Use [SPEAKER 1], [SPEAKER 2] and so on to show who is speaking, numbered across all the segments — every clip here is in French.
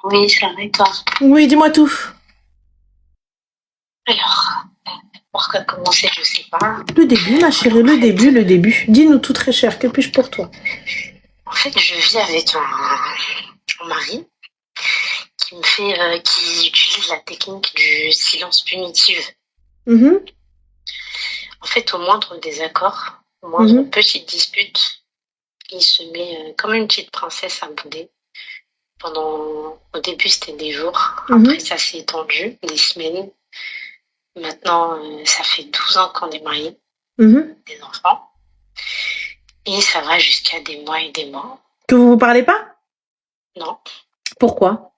[SPEAKER 1] Oui, ça va et toi?
[SPEAKER 2] Oui, dis-moi tout.
[SPEAKER 1] Alors, pour quoi commencer, je sais pas.
[SPEAKER 2] Le début, ma chérie, le début. Dis-nous tout, très cher. Que puis-je pour toi?
[SPEAKER 1] En fait, je vis avec un mari qui utilise la technique du silence punitif.
[SPEAKER 2] Mhm,
[SPEAKER 1] En fait, au moindre désaccord, au moindre petite dispute, il se met comme une petite princesse à bouder. Au début, c'était des jours. Après, ça s'est étendu, des semaines. Maintenant, ça fait 12 ans qu'on est mariés, des enfants. Et ça va jusqu'à des mois et des mois.
[SPEAKER 2] Que vous parlez pas?
[SPEAKER 1] Non,
[SPEAKER 2] Pourquoi?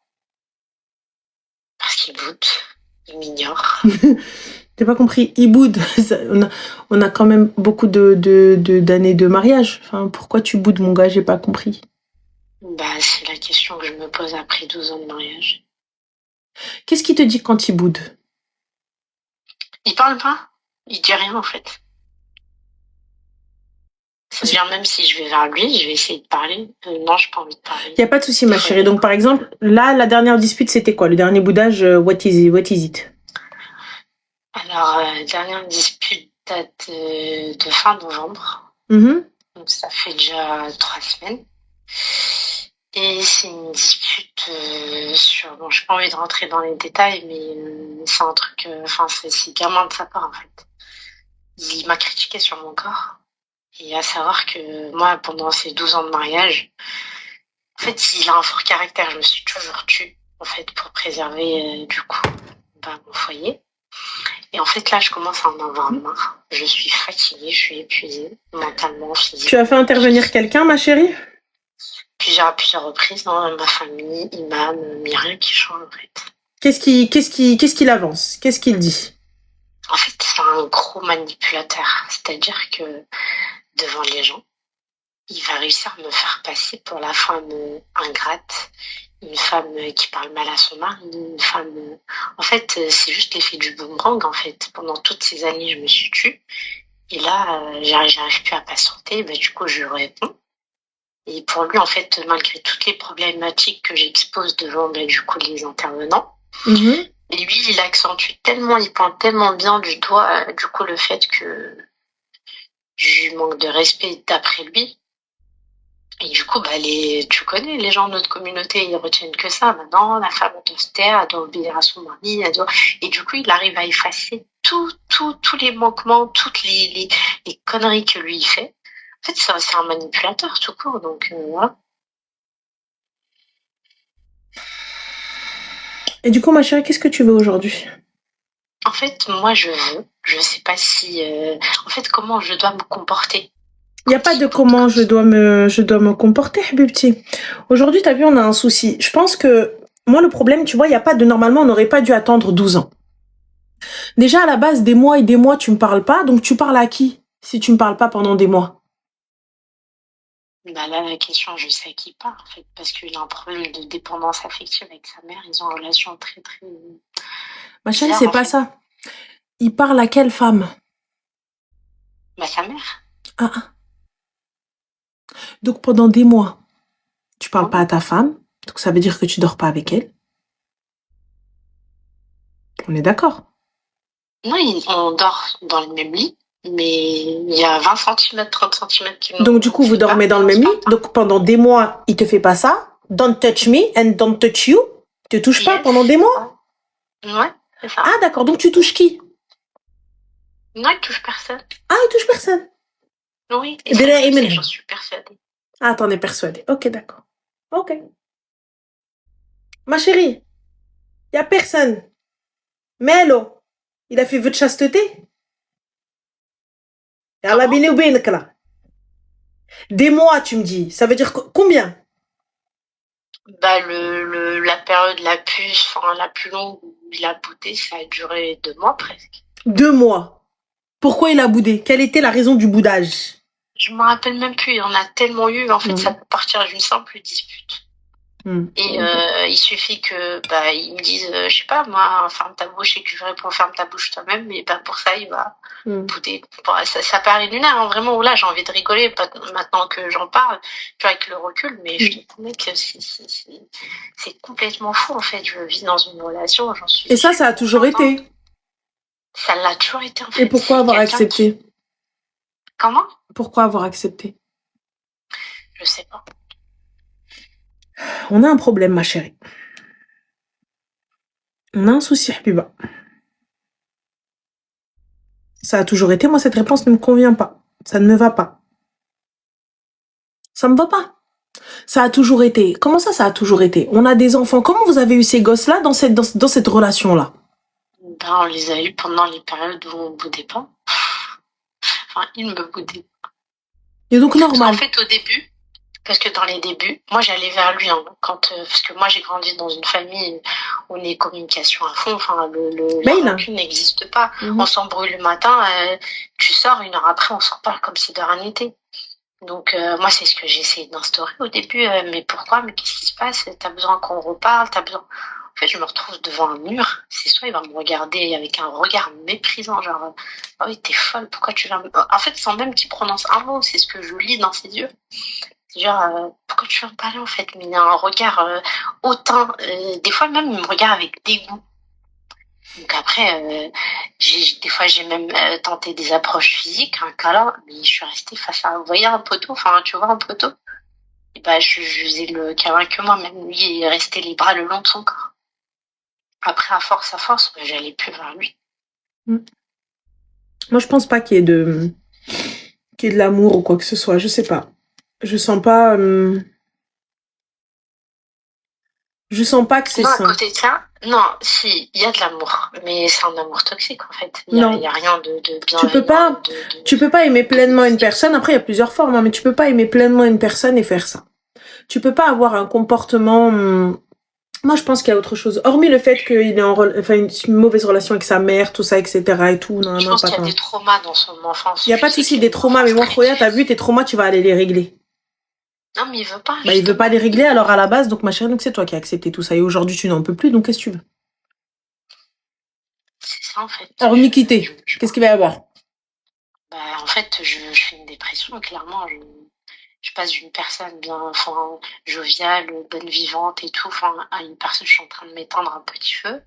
[SPEAKER 1] parce qu'il boude, il m'ignore.
[SPEAKER 2] J'ai pas compris. Il boude. On a quand même beaucoup d'années de mariage. Enfin, pourquoi tu boudes, mon gars? J'ai pas compris.
[SPEAKER 1] Bah, c'est la question que je me pose après 12 ans de mariage.
[SPEAKER 2] Qu'est-ce qu'il te dit quand il boude?
[SPEAKER 1] Il parle pas, il dit rien en fait. C'est-à-dire même si je vais vers lui, je vais essayer de parler. Non, j'ai pas envie de parler.
[SPEAKER 2] Y a pas de souci, ma chérie. Donc, par exemple, là, la dernière dispute, c'était quoi? Le dernier boudage, what is it?
[SPEAKER 1] Alors, dernière dispute date de fin novembre. Donc ça fait déjà 3 semaines. Et c'est une dispute sur... Bon, j'ai pas envie de rentrer dans les détails, mais c'est un truc... c'est gamin de sa part, en fait. Il m'a critiqué sur mon corps. Et à savoir que moi, pendant ces 12 ans de mariage, en fait, il a un fort caractère. Je me suis toujours tue, en fait, pour préserver, mon foyer. Et en fait, là, je commence à en avoir marre. Je suis fatiguée, je suis épuisée, mentalement, physiquement.
[SPEAKER 2] Tu as fait intervenir quelqu'un, ma chérie?
[SPEAKER 1] À plusieurs reprises dans ma famille, imam, mais rien qui change, en fait.
[SPEAKER 2] Qu'est-ce qu'il avance? Qu'est-ce qu'il dit?
[SPEAKER 1] En fait, c'est un gros manipulateur. C'est-à-dire que devant les gens, il va réussir à me faire passer pour la femme ingrate, une femme qui parle mal à son mari, une femme... En fait, c'est juste l'effet du boomerang, en fait. Pendant toutes ces années, je me suis tue. Et là, j'arrive plus à patienter. Du coup, je lui réponds. Et pour lui, en fait, malgré toutes les problématiques que j'expose devant, les intervenants, et lui, il accentue tellement, il pointe tellement bien du doigt, le fait que je manque de respect d'après lui. Et du coup, tu connais, les gens de notre communauté, ils retiennent que ça. Maintenant, la femme, elle doit se taire, elle doit obéir à son mari, Et du coup, il arrive à effacer tous les manquements, toutes les conneries que lui, il fait. En fait, c'est un manipulateur, tout court, donc voilà.
[SPEAKER 2] Et du coup, ma chérie, qu'est-ce que tu veux aujourd'hui?
[SPEAKER 1] En fait, moi, je sais pas si... en fait, comment je dois me comporter.
[SPEAKER 2] Il n'y a pas de comment je dois me comporter, Habibti. Aujourd'hui, t'as vu, on a un souci. Je pense que, moi, le problème, tu vois, il n'y a pas de... Normalement, on n'aurait pas dû attendre 12 ans. Déjà, à la base, des mois et des mois, tu me parles pas. Donc, tu parles à qui si tu me parles pas pendant des mois?
[SPEAKER 1] Là, la question, je sais à qui parle, en fait, parce qu'il a un problème de dépendance affective avec sa mère. Ils ont une relation très, très...
[SPEAKER 2] Ma chérie, c'est pas ça. Il parle à quelle femme?
[SPEAKER 1] Sa mère.
[SPEAKER 2] Ah. Donc, pendant des mois, tu parles pas à ta femme. Donc, ça veut dire que tu dors pas avec elle. On est d'accord?
[SPEAKER 1] Non, on dort dans le même lit, mais il y a 20 cm, 30 cm qui nous...
[SPEAKER 2] Donc, du coup, vous dormez dans le même lit. Donc, pendant des mois, il te fait pas ça. Don't touch me and don't touch you. Tu te touches pas pendant des mois?
[SPEAKER 1] Ouais, c'est ça.
[SPEAKER 2] Ah, d'accord. Donc, tu touches qui?
[SPEAKER 1] Non, il touche personne.
[SPEAKER 2] Ah, il touche personne?
[SPEAKER 1] Oui, et ça, j'en suis persuadée.
[SPEAKER 2] Ah, t'en es persuadée. Ok, d'accord. Ok. Ma chérie, y a personne. Melo, il a fait vœu de chasteté? Allah bini ou binik là. Des mois, tu me dis. Ça veut dire combien?
[SPEAKER 1] La période la plus longue où il a boudé, ça a duré 2 mois presque.
[SPEAKER 2] 2 mois. Pourquoi il a boudé? Quelle était la raison du boudage?
[SPEAKER 1] Je me rappelle même plus, il y en a tellement eu, en fait, ça peut partir d'une simple dispute. Et il suffit que il me dise, je sais pas, moi, ferme ta bouche, et que je réponds ferme ta bouche toi-même, mais pour ça, il va bouder. Bon, ça paraît lunaire, hein, vraiment, là, j'ai envie de rigoler maintenant que j'en parle, tu vois, avec le recul, mais je te promets que c'est c'est complètement fou, en fait. Je vis dans une relation, j'en suis...
[SPEAKER 2] Et ça a toujours été.
[SPEAKER 1] Ça l'a toujours été, en fait.
[SPEAKER 2] Et pourquoi avoir accepté?
[SPEAKER 1] Comment?
[SPEAKER 2] Pourquoi avoir accepté?
[SPEAKER 1] Je sais pas.
[SPEAKER 2] On a un problème, ma chérie. On a un souci, Habiba. Ça a toujours été. Moi, cette réponse ne me convient pas. Ça ne me va pas. Ça me va pas. Ça a toujours été. Comment ça a toujours été? On a des enfants. Comment vous avez eu ces gosses-là dans cette relation-là?
[SPEAKER 1] On les a eus pendant les périodes où on boudait pas. Enfin, ils me boudaient.
[SPEAKER 2] Et donc, normal.
[SPEAKER 1] En fait, au début, parce que dans les débuts, moi, j'allais vers lui, hein, parce que moi, j'ai grandi dans une famille où on est communication à fond. Enfin, la rancune n'existe pas. On s'embrouille le matin, tu sors, 1 heure après, on se reparle comme si de rien n'était. Donc, moi, c'est ce que j'ai essayé d'instaurer au début. Mais pourquoi? Mais qu'est-ce qui se passe? T'as besoin qu'on reparle? T'as besoin... En fait, je me retrouve devant un mur. C'est soit il va me regarder avec un regard méprisant, genre, oh oui, t'es folle, pourquoi tu viens me... En fait, sans même qu'il prononce un mot, c'est ce que je lis dans ses yeux. C'est genre, pourquoi tu viens me parler, en fait? Mais il a un regard hautain. Des fois, même, il me regarde avec dégoût. Donc après, des fois, j'ai même tenté des approches physiques, un câlin, mais je suis restée face à, vous voyez, un poteau, enfin, tu vois, un poteau? Et bah, je faisais le câlin que moi, même lui, il est resté les bras le long de son corps. Après, à force, j'allais plus vers lui.
[SPEAKER 2] Moi, je pense pas qu'il y ait de l'amour ou quoi que ce soit, je sais pas. Je sens pas que c'est ça.
[SPEAKER 1] Non, à côté de ça, non, si, il y a de l'amour, mais c'est un amour toxique, en fait. Il y a rien de bienveillant.
[SPEAKER 2] Tu peux pas aimer pleinement une personne. Après, il y a plusieurs formes, hein, mais tu peux pas aimer pleinement une personne et faire ça. Tu peux pas avoir un comportement... Moi, je pense qu'il y a autre chose. Hormis le fait qu'il est une mauvaise relation avec sa mère, tout ça, etc. et tout. Non,
[SPEAKER 1] je pense qu'il y a des traumas dans son enfance.
[SPEAKER 2] Il y a pas de souci, des traumas, mais moi, Khoya, t'as vu, tes traumas, tu vas aller les régler.
[SPEAKER 1] Non, mais il veut pas.
[SPEAKER 2] Bah, il veut pas les régler, alors à la base, donc ma chérie, donc c'est toi qui as accepté tout ça. Et aujourd'hui, tu n'en peux plus, donc qu'est-ce que tu veux?
[SPEAKER 1] C'est ça, en fait.
[SPEAKER 2] Hormis quitter, qu'est-ce qu'il va y avoir?
[SPEAKER 1] Bah, en fait, je fais une dépression, clairement. Je passe d'une personne bien, enfin, joviale, bonne vivante et tout, enfin, à une personne, je suis en train de m'éteindre un petit feu.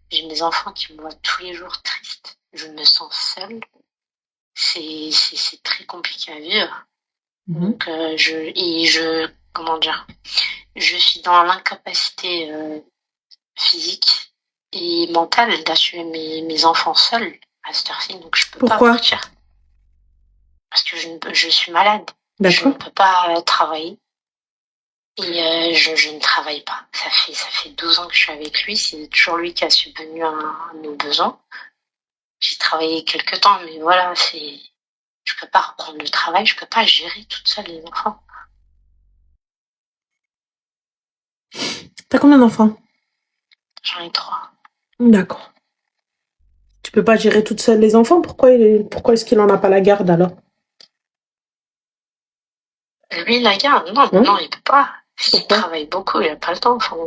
[SPEAKER 1] J'ai mes enfants qui me voient tous les jours triste. Je me sens seule. C'est très compliqué à vivre. Donc, comment dire, je suis dans l'incapacité physique et mentale d'assumer mes enfants seuls à cette heure-ci. Donc, je peux pas partir. Parce que je suis malade. Je ne peux pas travailler. Et je ne travaille pas. Ça fait 12 ans que je suis avec lui. C'est toujours lui qui a subvenu à nos besoins. J'ai travaillé quelques temps, mais voilà, je peux pas reprendre le travail. Je peux pas gérer toute seule les enfants.
[SPEAKER 2] T'as combien d'enfants?
[SPEAKER 1] J'en ai 3.
[SPEAKER 2] D'accord. Tu peux pas gérer toute seule les enfants? Pourquoi est-ce qu'il en a pas la garde alors?
[SPEAKER 1] Lui, la garde? Non, il peut pas. Il travaille beaucoup, il a pas le temps. Enfin,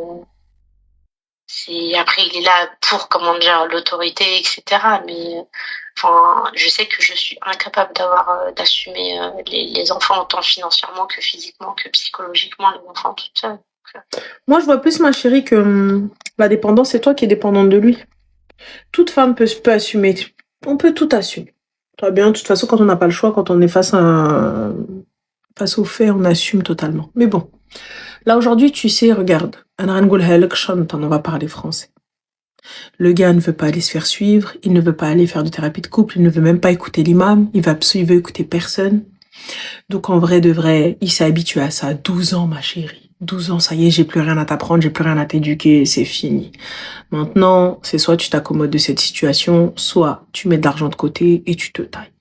[SPEAKER 1] après, il est là pour, comment dire, l'autorité, etc. Mais, enfin, je sais que je suis incapable d'assumer les enfants autant financièrement que physiquement, que psychologiquement, les enfants toute seule.
[SPEAKER 2] Moi, je vois plus, ma chérie, que la dépendance, c'est toi qui es dépendante de lui. Toute femme peut assumer. On peut tout assumer. Très bien, de toute façon, quand on n'a pas le choix, quand on est face aux faits, on assume totalement. Mais bon, là aujourd'hui, tu sais, regarde, on va parler français. Le gars ne veut pas aller se faire suivre, il ne veut pas aller faire de thérapie de couple, il ne veut même pas écouter l'imam, il veut écouter personne. Donc en vrai de vrai, il s'est habitué à ça. 12 ans, ma chérie. 12 ans, ça y est, j'ai plus rien à t'apprendre, j'ai plus rien à t'éduquer, c'est fini. Maintenant, c'est soit tu t'accommodes de cette situation, soit tu mets de l'argent de côté et tu te tailles.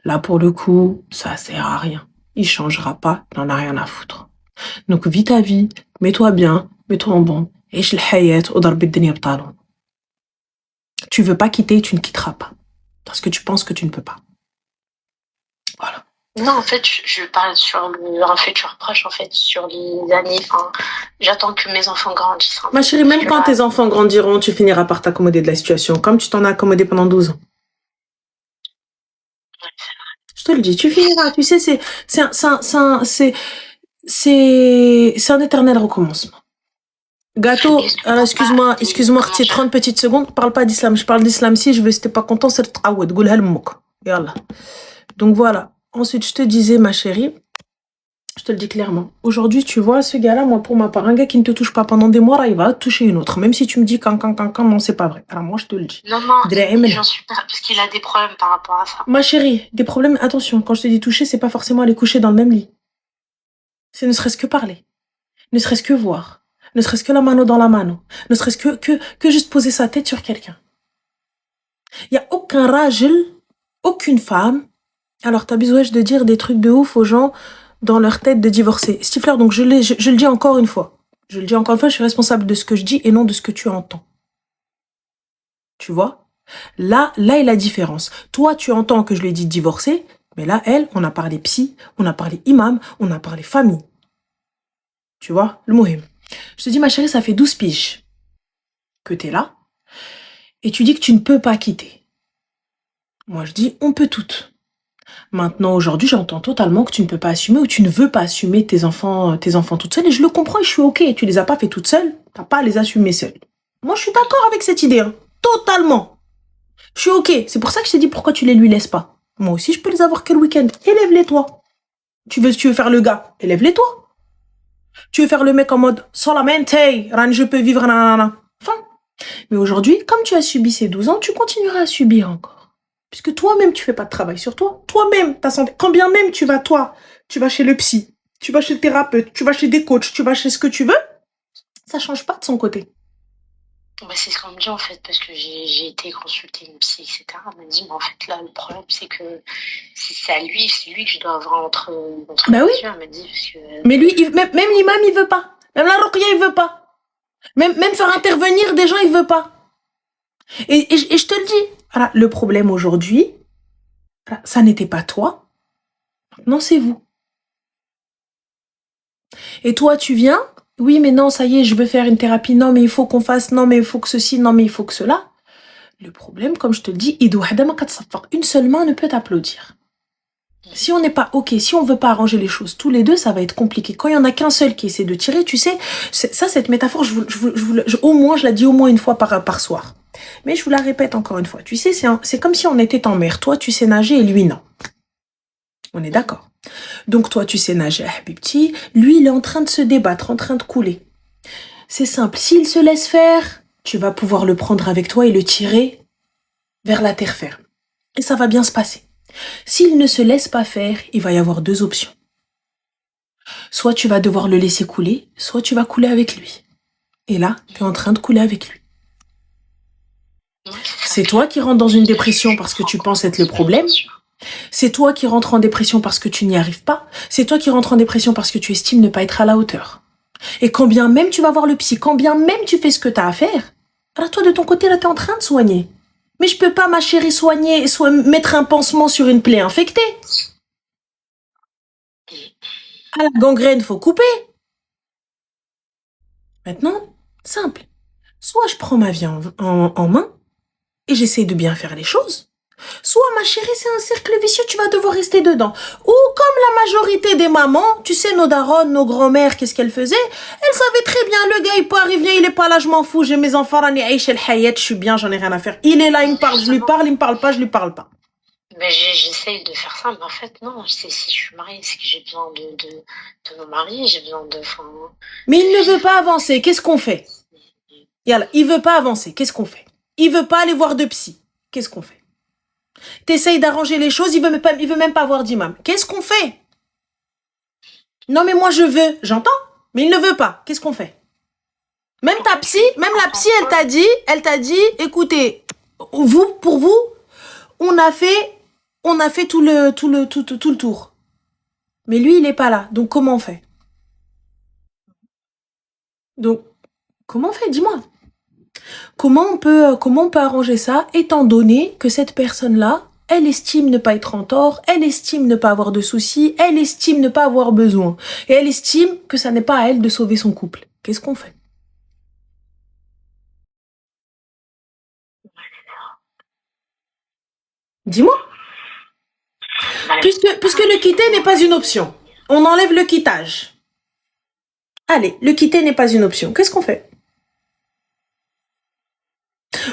[SPEAKER 2] Là, pour le coup, ça sert à rien. Il changera pas, il n'en a rien à foutre. Donc, vis ta vie, mets-toi bien, mets-toi en bon. عيش الحياة وضرب الدنيا بطالون. Tu veux pas quitter, tu ne quitteras pas. Parce que tu penses que tu ne peux pas. Voilà.
[SPEAKER 1] Non, en fait, je parle sur un futur proche, en fait, sur les années. Enfin, j'attends que mes enfants grandissent.
[SPEAKER 2] Ma chérie, même quand tes enfants grandiront, tu finiras par t'accommoder de la situation, comme tu t'en as accommodé pendant 12 ans.
[SPEAKER 1] Ouais, c'est vrai.
[SPEAKER 2] Je te le dis, tu finiras. Tu sais, c'est un éternel recommencement. Gâteau,
[SPEAKER 1] Mais je
[SPEAKER 2] alors
[SPEAKER 1] comprends pas.
[SPEAKER 2] excuse-moi,
[SPEAKER 1] Comment
[SPEAKER 2] Khti, 30 petites secondes, parle pas d'islam, je parle d'islam si, je veux, si t'es pas content, c'est le ta'awad, قولها لأمك. Yallah. Donc voilà. Ensuite, je te disais, ma chérie, je te le dis clairement. Aujourd'hui, tu vois, ce gars-là, moi, pour ma part, un gars qui ne te touche pas pendant des mois, là, il va te toucher une autre. Même si tu me dis non, c'est pas vrai. Alors moi, je te le dis.
[SPEAKER 1] Non, j'en suis pas. Parce qu'il a des problèmes par rapport à ça.
[SPEAKER 2] Ma chérie, des problèmes, attention, quand je te dis toucher, c'est pas forcément aller coucher dans le même lit. C'est ne serait-ce que parler. Ne serait-ce que voir. Ne serait-ce que la mano dans la mano. Ne serait-ce que juste poser sa tête sur quelqu'un. Il y a aucun rajel, aucune femme. Alors, t'as besoin de dire des trucs de ouf aux gens dans leur tête de divorcer. Stifler, donc je le dis encore une fois. Je le dis encore une fois, je suis responsable de ce que je dis et non de ce que tu entends. Tu vois? Là est la différence. Toi, tu entends que je lui ai dit divorcer, mais là, elle, on a parlé psy, on a parlé imam, on a parlé famille. Tu vois? Le mohim. Je te dis, ma chérie, ça fait 12 piges que t'es là et tu dis que tu ne peux pas quitter. Moi, je dis, on peut toutes. Maintenant, aujourd'hui, j'entends totalement que tu ne peux pas assumer ou tu ne veux pas assumer tes enfants toutes seules. Et je le comprends et je suis OK. Tu les as pas fait toutes seules. T'as pas à les assumer seules. Moi, je suis d'accord avec cette idée. Hein. Totalement. Je suis OK. C'est pour ça que je t'ai dit pourquoi tu les lui laisses pas. Moi aussi, je peux les avoir que le week-end. Élève-les, toi. Tu veux faire le gars. Élève-les, toi. Tu veux faire le mec en mode solamente, je peux vivre, nanana. Enfin. Mais aujourd'hui, comme tu as subi ces 12 ans, tu continueras à subir encore. Puisque toi-même, tu fais pas de travail sur toi. Toi-même, ta santé. Quand bien même tu vas chez le psy, tu vas chez le thérapeute, tu vas chez des coachs, tu vas chez ce que tu veux, ça change pas de son côté.
[SPEAKER 1] Bah, c'est ce qu'on me dit en fait, parce que j'ai été consulter une psy, etc. Elle m'a dit, mais en fait, là, le problème, c'est que c'est à lui, c'est lui que je dois avoir entre
[SPEAKER 2] bah oui.
[SPEAKER 1] les yeux. Elle m'a dit, parce que...
[SPEAKER 2] Mais lui, même l'imam, il veut pas. Même la ruqya, il veut pas. Même faire intervenir des gens, il veut pas. Et je te le dis. Voilà, le problème aujourd'hui, ça n'était pas toi. Non, c'est vous. Et toi, tu viens, oui, mais non, ça y est, je veux faire une thérapie. Non, mais il faut qu'on fasse. Non, mais il faut que ceci. Non, mais il faut que cela. Le problème, comme je te le dis, une seule main ne peut t'applaudir. Si on n'est pas OK, si on veut pas arranger les choses tous les deux, ça va être compliqué. Quand il y en a qu'un seul qui essaie de tirer, tu sais, ça, cette métaphore, au moins, je la dis au moins une fois par soir. Mais je vous la répète encore une fois. Tu sais, c'est comme si on était en mer. Toi, tu sais nager et lui, non. On est d'accord. Donc, toi, tu sais nager, Habibti. Lui, il est en train de se débattre, en train de couler. C'est simple. S'il se laisse faire, tu vas pouvoir le prendre avec toi et le tirer vers la terre ferme. Et ça va bien se passer. S'il ne se laisse pas faire, il va y avoir deux options. Soit tu vas devoir le laisser couler, soit tu vas couler avec lui. Et là, tu es en train de couler avec lui. C'est toi qui rentres dans une dépression parce que tu penses être le problème. C'est toi qui rentres en dépression parce que tu n'y arrives pas. C'est toi qui rentres en dépression parce que tu estimes ne pas être à la hauteur. Et quand bien même tu vas voir le psy, quand bien même tu fais ce que tu as à faire, alors toi de ton côté là tu es en train de soigner. Mais je peux pas, ma chérie, soigner, mettre un pansement sur une plaie infectée. À la gangrène, faut couper. Maintenant, simple. Soit je prends ma vie en main et j'essaye de bien faire les choses. Soit, ma chérie, c'est un cercle vicieux, tu vas devoir rester dedans. Ou comme la majorité des mamans, tu sais, nos daronnes, nos grand-mères, qu'est-ce qu'elles faisaient? Elles savaient très bien, le gars, il peut arriver, il est pas là, je m'en fous, j'ai mes enfants, rani aïch el hayet, je suis bien, j'en ai rien à faire. Il est là, il me parle, je lui parle, il me parle pas, je lui parle pas.
[SPEAKER 1] Ben, j'essaye de faire ça, mais en fait, non, si je suis mariée, c'est que j'ai besoin de me marier, j'ai besoin de...
[SPEAKER 2] Mais il ne veut pas avancer, qu'est-ce qu'on fait? Yalla, il veut pas avancer, qu'est-ce qu'on fait? Il veut pas aller voir de psy, qu'est-ce qu'on fait? T'essayes d'arranger les choses, il veut même pas voir d'imam. Qu'est-ce qu'on fait? Non mais moi je veux, j'entends, mais il ne veut pas. Qu'est-ce qu'on fait? Même la psy, elle t'a dit, écoutez, pour vous, on a fait tout le tour. Mais lui, il est pas là. Donc comment on fait? Donc comment on fait? Dis-moi. Comment on peut arranger ça, étant donné que cette personne-là, elle estime ne pas être en tort, elle estime ne pas avoir de soucis, elle estime ne pas avoir besoin. Et elle estime que ça n'est pas à elle de sauver son couple. Qu'est-ce qu'on fait? Dis-moi. Puisque le quitter n'est pas une option. On enlève le quittage. Allez, le quitter n'est pas une option. Qu'est-ce qu'on fait?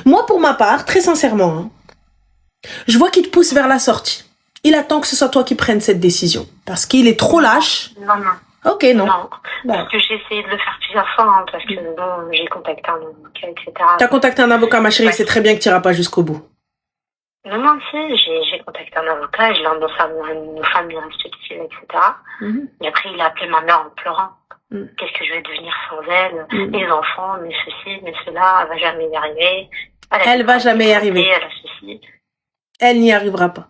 [SPEAKER 2] Moi, pour ma part, très sincèrement, hein, je vois qu'il te pousse vers la sortie. Il attend que ce soit toi qui prennes cette décision. Parce qu'il est trop lâche.
[SPEAKER 1] Non.
[SPEAKER 2] Ok, non.
[SPEAKER 1] Non,
[SPEAKER 2] Bon.
[SPEAKER 1] parce que j'ai essayé de le faire plusieurs fois, hein, parce que bon, j'ai contacté un avocat, etc.
[SPEAKER 2] T'as contacté un avocat, ma chérie,
[SPEAKER 1] Ouais.
[SPEAKER 2] c'est très bien que tu n'iras pas jusqu'au bout.
[SPEAKER 1] Non, si, j'ai contacté un avocat, je l'ai annoncé à nos familles respectives, etc. Et après, il a appelé ma mère en pleurant. Qu'est-ce que je vais devenir sans elle? Les enfants, mais ceci, mais cela, elle va jamais y arriver.
[SPEAKER 2] Elle va jamais y arriver.
[SPEAKER 1] Elle a ceci.
[SPEAKER 2] Elle n'y arrivera pas.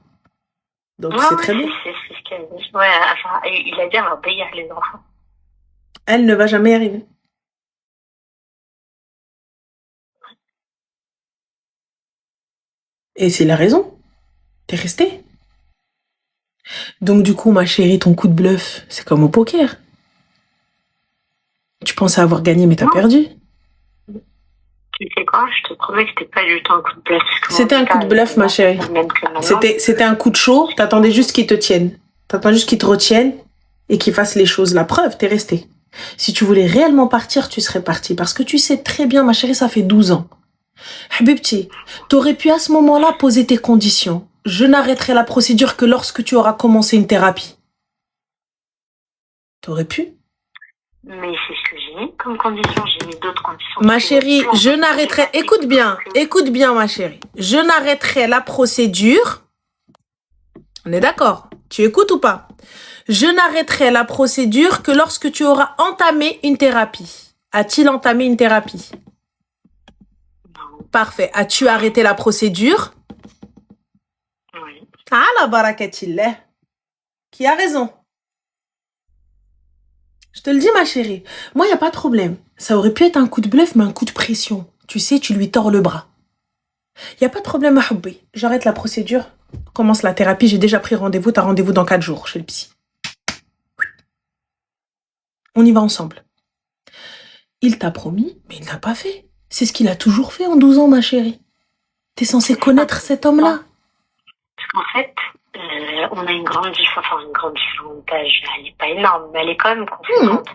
[SPEAKER 2] Donc
[SPEAKER 1] Ouais,
[SPEAKER 2] c'est très bien.
[SPEAKER 1] C'est ce qu'elle dit. Ouais, enfin, il a dit, elle va payer les enfants.
[SPEAKER 2] Elle ne va jamais y arriver. Et c'est la raison. T'es restée. Donc du coup, ma chérie, ton coup de bluff, c'est comme au poker. Tu pensais avoir gagné, mais t'as
[SPEAKER 1] Non.
[SPEAKER 2] perdu.
[SPEAKER 1] Tu sais quoi? Je te promets que c'était pas du tout un coup de bluff.
[SPEAKER 2] C'était un coup de bluff, ma chérie. C'était un coup de chaud. T'attendais juste qu'ils te tiennent. T'attends juste qu'ils te retiennent et qu'ils fassent les choses. La preuve, t'es restée. Si tu voulais réellement partir, tu serais partie. Parce que tu sais très bien, ma chérie, ça fait 12 ans. Habibti, t'aurais pu à ce moment-là poser tes conditions. Je n'arrêterai la procédure que lorsque tu auras commencé une thérapie. T'aurais pu?
[SPEAKER 1] Mais c'est ce que j'ai mis comme condition. J'ai mis d'autres conditions.
[SPEAKER 2] Ma chérie, je n'arrêterai... Écoute bien, ma chérie. Je n'arrêterai la procédure. On est d'accord? Tu écoutes ou pas? Je n'arrêterai la procédure que lorsque tu auras entamé une thérapie. A-t-il entamé une thérapie?
[SPEAKER 1] Non.
[SPEAKER 2] Parfait. As-tu arrêté la procédure?
[SPEAKER 1] Oui.
[SPEAKER 2] Ah, la barakatillah. Qui a raison? Je te le dis, ma chérie. Moi, il n'y a pas de problème. Ça aurait pu être un coup de bluff, mais un coup de pression. Tu sais, tu lui tords le bras. Il n'y a pas de problème, Mahoubi. J'arrête la procédure. Commence la thérapie. J'ai déjà pris rendez-vous. T'as rendez-vous dans 4 jours chez le psy. On y va ensemble. Il t'a promis, mais il n'a pas fait. C'est ce qu'il a toujours fait en 12 ans, ma chérie. T'es censée connaître cet homme-là.
[SPEAKER 1] Parce qu'en fait, on a une grande différence d'âge. Elle n'est pas énorme, mais elle est quand même conséquente.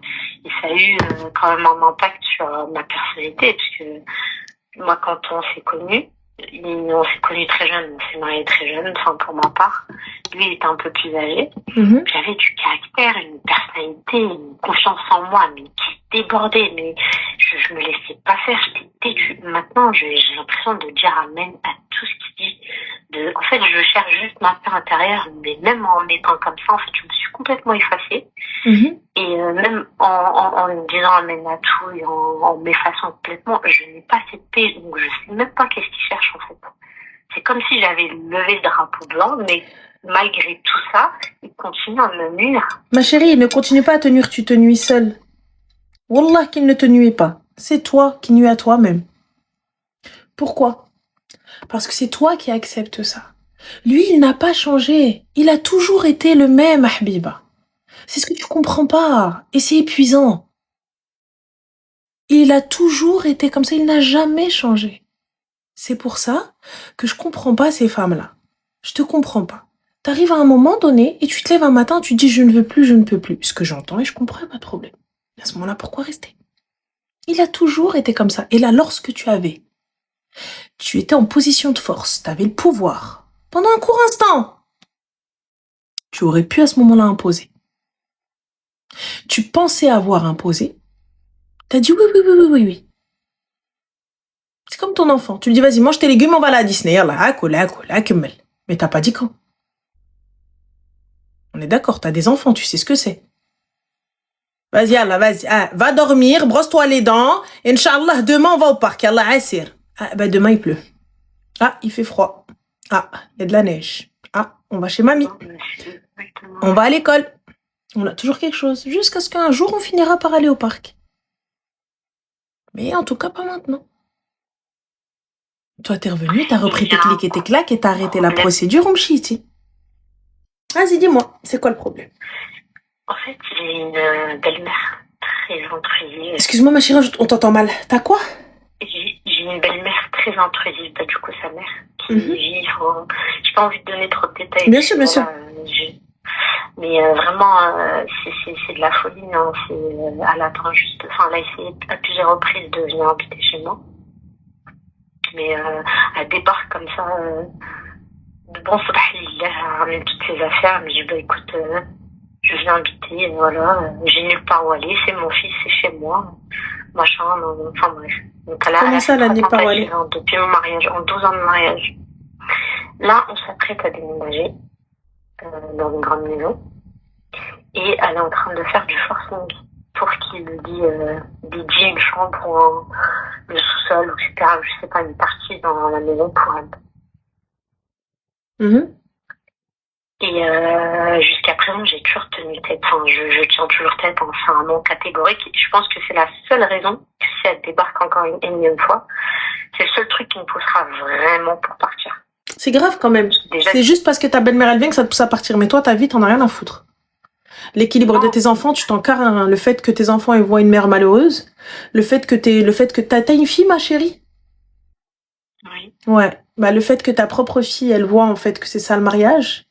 [SPEAKER 1] Et ça a eu quand même un impact sur ma personnalité, parce que moi, quand on s'est connus très jeune, on s'est mariés très jeune, enfin pour ma part. Lui, il était un peu plus âgé. J'avais du caractère, une personnalité, une confiance en moi, mais qui débordait, mais je me laissais pas faire, j'étais têtue. Maintenant, j'ai l'impression de dire amen à tout ce qu'il dit. En fait, je cherche juste ma paix intérieure, mais même en étant comme ça, en fait, je me suis complètement effacée. Et même en me disant amen à tout et en m'effaçant complètement, je n'ai pas cette paix, donc je sais même pas qu'est-ce qu'il cherche, en fait. C'est comme si j'avais levé le drapeau blanc, mais malgré tout ça, il continue à me nuire.
[SPEAKER 2] Ma chérie, il ne continue pas à te nuire, tu te nuis seule. Wallah qu'il ne te nuit pas. C'est toi qui nuis à toi-même. Pourquoi? Parce que c'est toi qui acceptes ça. Lui, il n'a pas changé. Il a toujours été le même, Habiba. C'est ce que tu comprends pas. Et c'est épuisant. Il a toujours été comme ça. Il n'a jamais changé. C'est pour ça que je comprends pas ces femmes-là. Je te comprends pas. T'arrives à un moment donné et tu te lèves un matin, tu te dis je ne veux plus, je ne peux plus. Ce que j'entends et je comprends, pas de problème. À ce moment-là, pourquoi rester? Il a toujours été comme ça. Et là, lorsque tu étais en position de force, tu avais le pouvoir, pendant un court instant, tu aurais pu à ce moment-là imposer. Tu pensais avoir imposé, tu as dit oui. C'est comme ton enfant. Tu lui dis vas-y, mange tes légumes, on va aller à Disney. Mais t'as pas dit quand. On est d'accord, t'as des enfants, tu sais ce que c'est. Vas-y, Allah, vas-y. Ah, va dormir, brosse-toi les dents. Inch'Allah, demain, on va au parc. Allah, assir. Ah, bah, demain, il pleut. Ah, il fait froid. Ah, il y a de la neige. Ah, on va chez mamie. On va à l'école. On a toujours quelque chose. Jusqu'à ce qu'un jour, on finira par aller au parc. Mais en tout cas, pas maintenant. Toi, t'es revenu, t'as repris tes clics et tes claques et t'as arrêté la procédure, on m'chiti. Vas-y, dis-moi, c'est quoi le problème?
[SPEAKER 1] En fait, j'ai une belle-mère très intrusive.
[SPEAKER 2] Excuse-moi, ma chérie, on t'entend mal. T'as quoi?
[SPEAKER 1] J'ai une belle-mère très intrusive, du coup, sa mère, qui vit. J'ai pas envie de donner trop de détails.
[SPEAKER 2] Bien sûr.
[SPEAKER 1] Mais vraiment, c'est de la folie. Hein. Elle attend juste. Enfin, elle a essayé à plusieurs reprises de venir habiter chez moi. mais elle débarque comme ça, de bon sabah lillah, elle ramène toutes ses affaires, elle me dit, bah écoute, je viens habiter, voilà, j'ai nulle part où aller, c'est mon fils, c'est chez moi, machin, enfin bref. Donc
[SPEAKER 2] Comment ça, elle a nulle part où aller?
[SPEAKER 1] Depuis mon mariage, en 12 ans de mariage. Là, on s'apprête à déménager dans une grande maison et elle est en train de faire du forcing pour qu'il dédie une chambre ou le sous-sol, etc. Je sais pas, une partie dans la maison pour elle. Et jusqu'à présent, j'ai toujours tenu tête. Enfin, je tiens toujours tête. Enfin, c'est un non catégorique. Je pense que c'est la seule raison que si elle débarque encore une énième fois, c'est le seul truc qui me poussera vraiment pour partir.
[SPEAKER 2] C'est grave quand même. C'est juste parce que ta belle-mère elle vient que ça te pousse à partir. Mais toi, ta vie, t'en as rien à foutre. L'équilibre de tes enfants, tu t'en carres. Hein. Le fait que tes enfants ils voient une mère malheureuse, le fait que t'as une fille, ma chérie.
[SPEAKER 1] Oui.
[SPEAKER 2] Ouais. Bah le fait que ta propre fille, elle voit en fait que c'est ça le mariage.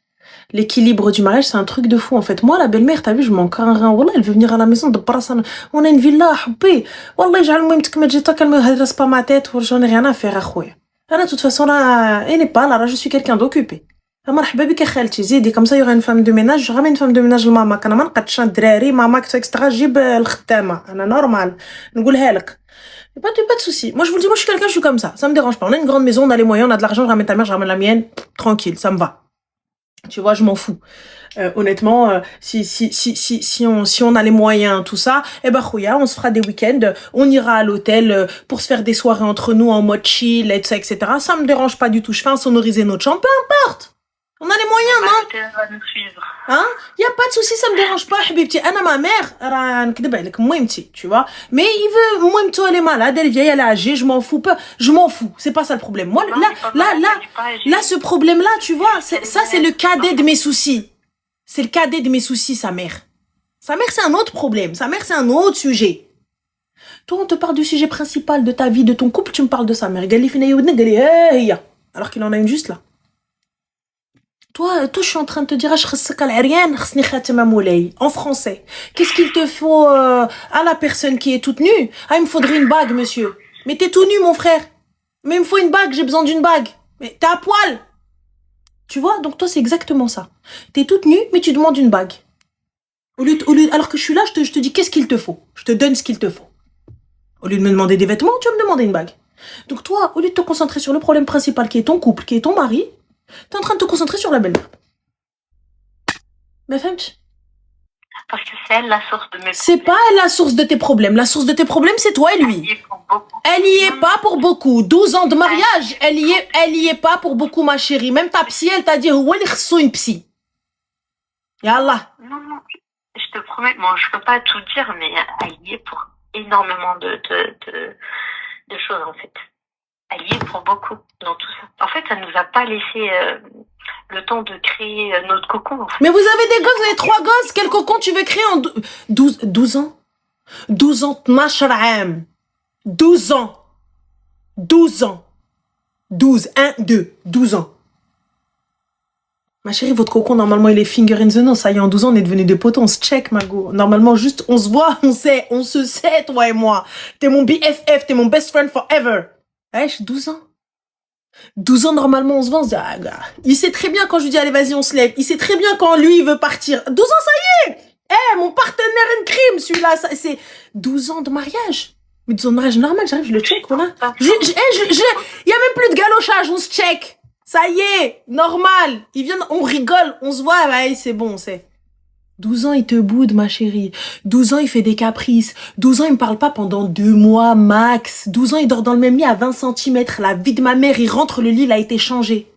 [SPEAKER 2] L'équilibre du mariage, c'est un truc de fou en fait. Moi, la belle-mère, t'as vu, je m'en carre un rein. Wallah, elle veut venir à la maison de Brassana. On a une villa, حبي. Wallah, j'ai المهم تكمل جيتك qu'elle me redresse pas ma tête. J'en ai rien à faire, أخويا. Là, de toute façon, là, elle n'est pas là, je suis quelqu'un d'occupé. مرحبا بك خالتي زيدي comme ça il y aura une femme de ménage je ramène une femme de ménage لماما انا ما نقدش الدراري ماما اكسترا جيب الخدامه انا نورمال نقولها لك pas de souci. Moi je vous le dis, moi je suis quelqu'un, je suis comme ça me dérange pas. On a une grande maison, on a les moyens, on a de l'argent, je ramène ta mère, je ramène la mienne, tranquille, ça me va. Tu vois, je m'en fous. Honnêtement, si on a les moyens, tout ça, eh ben khouya, on se fera des week-ends, on ira à l'hôtel pour se faire des soirées entre nous en mode chill, et tout ça, etc. Ça me dérange pas du tout. Je fais insonoriser notre chambre, peu importe. On a les moyens, non? Hein? Y a pas de souci, ça me dérange pas, habibti. Anna, ma mère, tu vois. Mais il veut, moi, elle est malade, elle est vieille, elle est âgée, je m'en fous pas. Je m'en fous. C'est pas ça le problème. Moi, là, ce problème-là, tu vois, ça, c'est le cadet de mes soucis. C'est le cadet de mes soucis, sa mère. Sa mère, c'est un autre problème. Sa mère, c'est un autre sujet. Toi, on te parle du sujet principal de ta vie, de ton couple, tu me parles de sa mère. Alors qu'il en a une juste là. Toi, je suis en train de te dire, en français. Qu'est-ce qu'il te faut à la personne qui est toute nue? Ah, il me faudrait une bague, monsieur. Mais t'es tout nu, mon frère. Mais il me faut une bague, j'ai besoin d'une bague. Mais t'es à poil. Tu vois? Donc toi, c'est exactement ça. T'es toute nue, mais tu demandes une bague. Alors que je suis là, je te dis, qu'est-ce qu'il te faut? Je te donne ce qu'il te faut. Au lieu de me demander des vêtements, tu vas me demander une bague. Donc toi, au lieu de te concentrer sur le problème principal qui est ton couple, qui est ton mari, t'es en train de te concentrer sur la belle-mère. Mais femme-tu?
[SPEAKER 1] Parce que c'est elle la source de mes problèmes.
[SPEAKER 2] C'est pas elle la source de tes problèmes. La source de tes problèmes, c'est toi et lui. Elle y est pas pour beaucoup. 12 ans de mariage, elle y est pas pour beaucoup, ma chérie. Même ta psy, elle t'a dit, où elle est une psy. Yallah.
[SPEAKER 1] Non, je te promets, bon, je peux pas tout dire, mais elle y est pour énormément de choses, en fait. Elle y est pour beaucoup dans tout ça. En fait, ça nous a pas laissé le temps de créer notre cocon. En fait.
[SPEAKER 2] Mais vous avez des gosses, vous avez 3 gosses. Quel cocon tu veux créer en 12 ans? 12 ans, 12 عام. 12 ans. 12 ans. 12, 1, 2, 12 ans. Ma chérie, votre cocon, normalement, il est finger in the nose. Ça y est, en 12 ans, on est devenus des potos. On se check, ma go. Normalement, juste, on se voit, on se sait, toi et moi. T'es mon BFF, t'es mon best friend forever. Wesh, 12 ans. 12 ans, normalement, on se vend, on se dit, ah, gars. Il sait très bien quand je lui dis, allez, vas-y, on se lève. Il sait très bien quand lui, il veut partir. 12 ans, ça y est! Mon partenaire in crime, celui-là, c'est 12 ans de mariage. Mais 12 ans de mariage normal, j'arrive, je le check, voilà. Il y a même plus de galochage, on se check. Ça y est, normal. Il vient, on rigole, on se voit, ouais, c'est bon, c'est. 12 ans, il te boude, ma chérie. 12 ans, il fait des caprices. 12 ans, il me parle pas pendant 2 mois, max. 12 ans, il dort dans le même lit à 20 cm. La vie de ma mère, il rentre, le lit, il a été changé.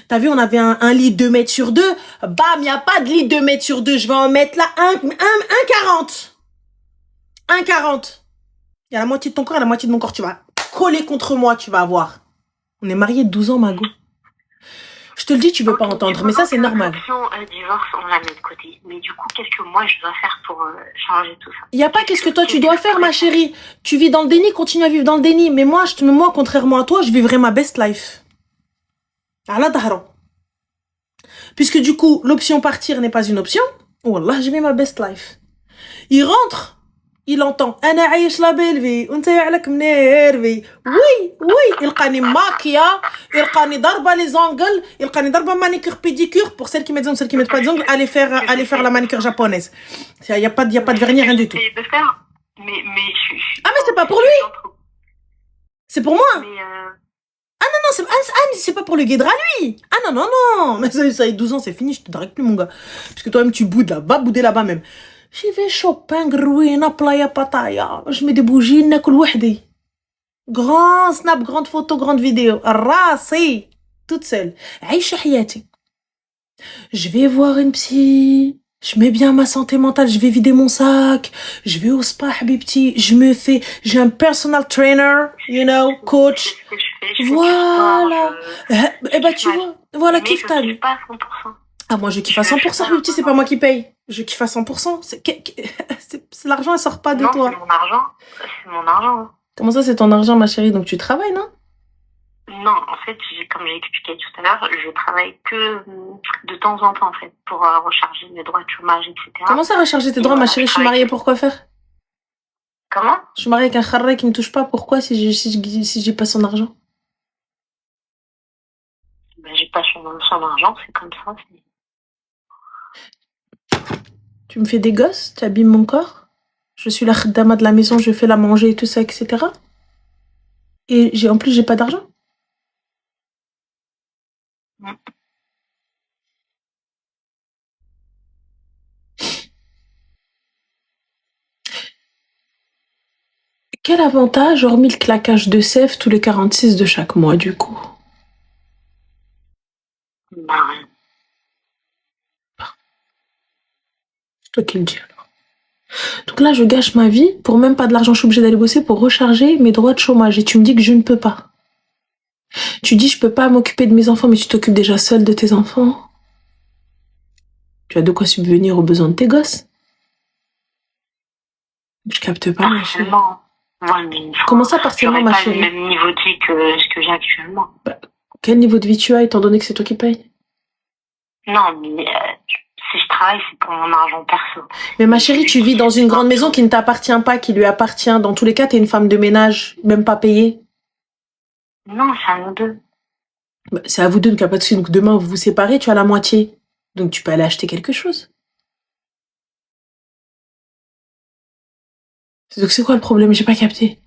[SPEAKER 2] T'as vu, on avait un lit 2 mètres sur 2. Bam, y a pas de lit 2 mètres sur 2. Je vais en mettre là 1,40. 1,40. Il y a la moitié de ton corps et la moitié de mon corps. Tu vas coller contre moi, tu vas voir. On est mariés de 12 ans, Mago. Je te le dis, tu veux pas entendre, mais ça, c'est normal.
[SPEAKER 1] Divorce, on la met de côté. Mais du coup, qu'est-ce que moi, je dois faire pour changer tout ça?
[SPEAKER 2] Il y a pas qu'est-ce que toi, tu dois faire, ma chérie. Tu vis dans le déni, continue à vivre dans le déni. Mais moi, contrairement à toi, je vivrai ma best life. Ala dahra. Puisque du coup, l'option partir n'est pas une option. Wallah, je vis ma best life. Il rentre. il entend انا عايش لا بيل في وانت عليك منيرفي وي يلقاني ماكيا يلقاني ضربه لي زونغل يلقاني ضربه مانيكير بيديكير pour celles qui mettent celles qui mettent pas de zongles allez faire la manicure japonaise il y a pas de vernis rien du tout
[SPEAKER 1] de faire
[SPEAKER 2] ah mais c'est pas pour lui c'est pour moi
[SPEAKER 1] mais
[SPEAKER 2] non c'est pas pour le guédra lui ah non mais ça y est 12 ans c'est fini je te drague plus mon gars parce que toi-même tu boudes là va bouder là-bas même j'y vais shopping روينه playa pataya je mets des bougies ناكل وحدي grand snap grande photo grande vidéo راسي toute seule عيش حياتي je vais voir une psy je mets bien ma santé mentale je vais vider mon sac je vais au spa habibti j'ai un personal trainer you know coach voilà et bah tu vois voilà kiffe ta vie
[SPEAKER 1] pas à 100%.
[SPEAKER 2] ah moi je kiffe à 100% habibti c'est pas moi qui paye je kiffe à 100% c'est l'argent elle sort pas de
[SPEAKER 1] non,
[SPEAKER 2] toi
[SPEAKER 1] c'est mon argent
[SPEAKER 2] comment ça c'est ton argent ma chérie donc tu travailles non
[SPEAKER 1] non en fait comme j'ai expliqué tout à l'heure je travaille que de temps en temps en fait pour recharger mes droits de chômage etc.
[SPEAKER 2] Comment ça recharger tes droits ma chérie je suis mariée pour quoi faire
[SPEAKER 1] comment
[SPEAKER 2] je suis mariée avec un kharra qui me touche pas pourquoi si j'ai pas son argent
[SPEAKER 1] ben, j'ai pas son argent c'est comme ça
[SPEAKER 2] tu me fais des gosses tu abîmes mon corps je suis la khaddama de la maison je fais la manger et tout ça etc et en plus j'ai pas d'argent Quel avantage, hormis le claquage de sève tous les 46 de chaque mois, du coup
[SPEAKER 1] bah rien.
[SPEAKER 2] C'est toi qui le dis alors. Donc là, je gâche ma vie pour même pas de l'argent, je suis obligée d'aller bosser pour recharger mes droits de chômage. Et tu me dis que je ne peux pas. Tu dis je peux pas m'occuper de mes enfants, mais tu t'occupes déjà seule de tes enfants. Tu as de quoi subvenir aux besoins de tes gosses. Je capte pas, ma chérie.
[SPEAKER 1] Ouais, mais
[SPEAKER 2] comment ça partiellement, ma chérie?
[SPEAKER 1] J'aurais pas le même niveau de vie que ce que j'ai actuellement.
[SPEAKER 2] Bah, quel niveau de vie tu as étant donné que c'est toi qui payes?
[SPEAKER 1] Non, mais si je travaille, c'est pour mon argent perso.
[SPEAKER 2] Mais ma chérie, tu vis dans une grande maison qui ne t'appartient pas, qui lui appartient. Dans tous les cas, t'es une femme de ménage, même pas payée.
[SPEAKER 1] Non, c'est à nous deux.
[SPEAKER 2] Bah, c'est à vous deux, donc il n'y a pas de souci. Donc demain, vous vous séparez, tu as la moitié. Donc tu peux aller acheter quelque chose. Donc c'est quoi le problème? J'ai pas capté.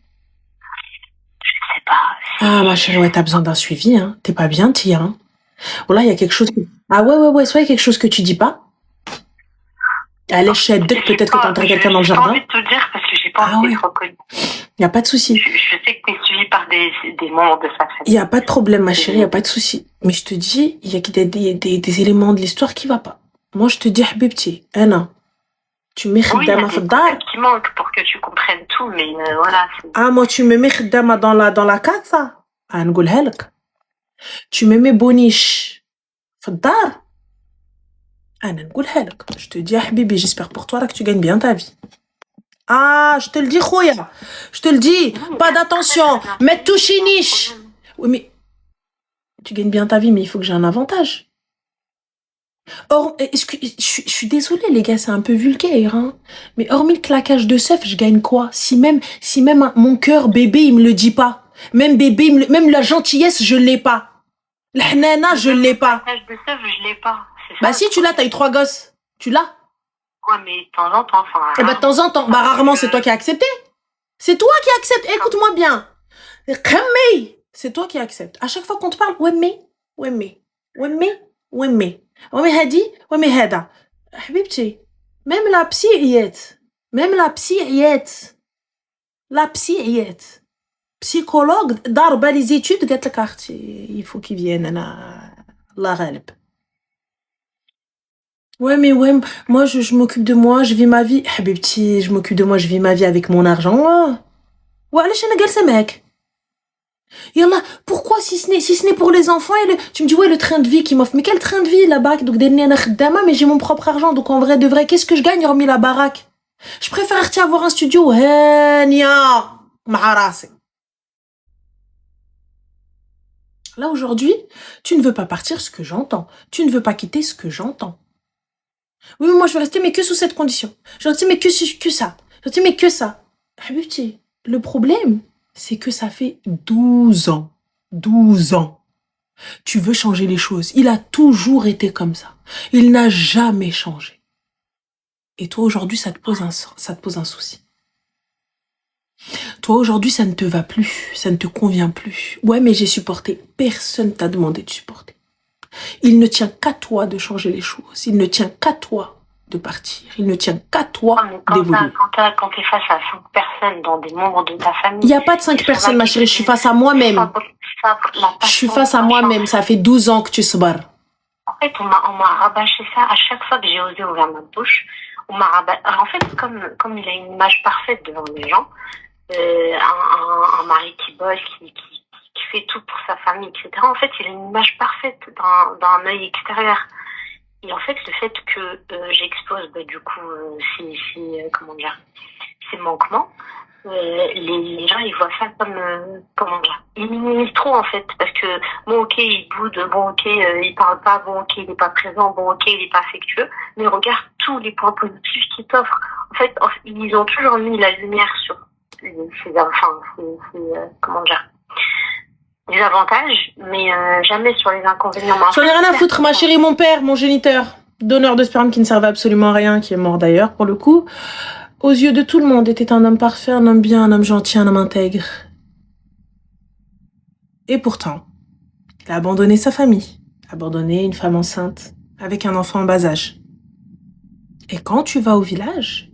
[SPEAKER 1] Je sais pas.
[SPEAKER 2] Ah ma chérie, ouais, t'as besoin d'un suivi, hein. T'es pas bien, Tia, hein. Voilà, il y a quelque chose. Ah ouais, soit il y a quelque chose que tu dis pas. À l'échelle de peut-être que t'entends quelqu'un dans le jardin.
[SPEAKER 1] J'ai pas envie de te dire parce que j'ai pas envie d'être reconnue.
[SPEAKER 2] Y a pas de souci.
[SPEAKER 1] Je sais que t'es suivie par des membres de sa famille.
[SPEAKER 2] Y a pas de problème, ma chérie, y a pas de souci. Mais je te dis, il y a des éléments de l'histoire qui va pas. Moi, je te dis, habibti, Anna, tu mets khaddama fi dar.
[SPEAKER 1] Qui manque pour que tu comprennes tout, mais voilà.
[SPEAKER 2] Ah, moi, tu me mets khaddama dans la casa. Ah, نقولها لك. Tu me mets boniche في الدار. أنا نقولها لك. Je te dis, habibi, j'espère pour toi là que tu gagnes bien ta vie. Ah, je te le dis, khoya. Je te le dis, pas d'attention. Mais touchy niche. Oui, mais tu gagnes bien ta vie, mais il faut que j'ai un avantage. Or, je suis désolée, les gars, c'est un peu vulgaire, hein. Mais hormis le claquage de seuf, je gagne quoi? Si même mon cœur bébé, il me le dit pas. Même bébé, même la gentillesse, je l'ai pas. La hnana, je l'ai pas.
[SPEAKER 1] Le claquage de seuf, je l'ai pas.
[SPEAKER 2] Bah si, tu l'as, t'as eu 3 gosses. Tu l'as?
[SPEAKER 1] Ouais, mais de temps en temps, enfin...
[SPEAKER 2] Eh bah de temps en temps, bah rarement, c'est toi qui as accepté. C'est toi qui acceptes. Écoute-moi bien. C'est toi qui acceptes. À chaque fois qu'on te parle, ouais mais hadi, ouais mais hada. Habibti, même la psy ayet. Psychologue, darba les études, قالت لك اختي, il faut qu'il vienne, انا الله غالب. Ouais, mais ouais, moi, je m'occupe de moi, je vis ma vie. Habibti, je m'occupe de moi, je vis ma vie avec mon argent. Ouais, allez, je ne mec. Yallah, pourquoi si ce n'est pour les enfants et tu me dis, ouais, le train de vie qui m'offre. Mais quel train de vie, là-bas? Donc, mais j'ai mon propre argent. Donc, en vrai, de vrai, qu'est-ce que je gagne hormis la baraque? Je préfère avoir un studio. Là, aujourd'hui, tu ne veux pas partir, ce que j'entends. Tu ne veux pas quitter, ce que j'entends. Oui, mais moi, je vais rester, mais que sous cette condition. Je vais rester, mais que ça. Je dis, mais que ça. Habibti, le problème, c'est que ça fait 12 ans. 12 ans. Tu veux changer les choses. Il a toujours été comme ça. Il n'a jamais changé. Et toi, aujourd'hui, ça te pose un souci. Toi, aujourd'hui, ça ne te va plus. Ça ne te convient plus. Ouais, mais j'ai supporté. Personne t'a demandé de supporter. Il ne tient qu'à toi de changer les choses. Il ne tient qu'à toi de partir. Il ne tient qu'à toi d'évoluer.
[SPEAKER 1] Quand tu es face à 5 personnes dans des membres de ta famille...
[SPEAKER 2] Il n'y a pas de 5 personnes, ma chérie. Je suis face à moi-même. Je suis face à moi-même. Ça fait 12 ans que tu se barres.
[SPEAKER 1] En fait, on m'a rabâché ça à chaque fois que j'ai osé ouvrir ma bouche. On m'a rabâché... En fait, comme il a une image parfaite devant les gens, un mari qui bosse, qui fait tout pour sa famille, etc. En fait, il a une image parfaite d'un œil extérieur. Et en fait, le fait que j'expose, du coup, ces manquements, les gens, ils voient ça comme, ils minimisent trop, en fait. Parce que, bon, ok, il boude, bon, ok, il parle pas, bon, ok, il est pas présent, bon, ok, il est pas affectueux. Mais regarde tous les points positifs qu'il t'offre. En fait, ils ont toujours mis la lumière sur les avantages, mais jamais sur les inconvénients.
[SPEAKER 2] J'en ai rien à foutre, ma chérie, mon père, mon géniteur, donneur de sperme qui ne servait absolument à rien, qui est mort d'ailleurs, pour le coup, aux yeux de tout le monde, était un homme parfait, un homme bien, un homme gentil, un homme intègre. Et pourtant, il a abandonné sa famille, abandonné une femme enceinte, avec un enfant en bas âge. Et quand tu vas au village...